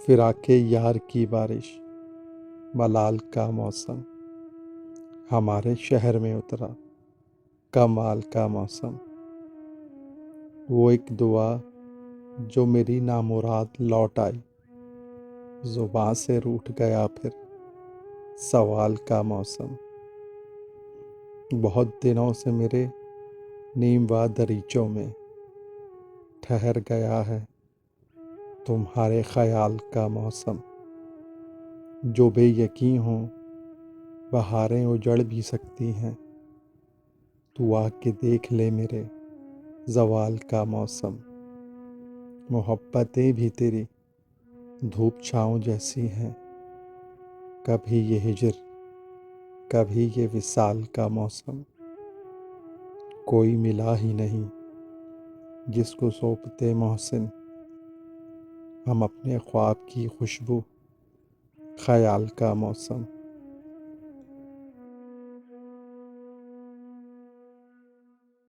فراق یار کی بارش، ملال کا موسم، ہمارے شہر میں اترا کمال کا موسم۔ وہ ایک دعا جو میری نامراد لوٹ آئی، زباں سے روٹھ گیا پھر سوال کا موسم۔ بہت دنوں سے میرے نیم و دریچوں میں ٹھہر گیا ہے تمہارے خیال کا موسم۔ جو بے یقین ہوں بہاریں اجڑ بھی سکتی ہیں، تو آ کے دیکھ لے میرے زوال کا موسم۔ محبتیں بھی تیری دھوپ چھاؤں جیسی ہیں، کبھی یہ ہجر کبھی یہ وصال کا موسم۔ کوئی ملا ہی نہیں جس کو سونپتے محسن ہم اپنے خواب کی خوشبو خیال کا موسم۔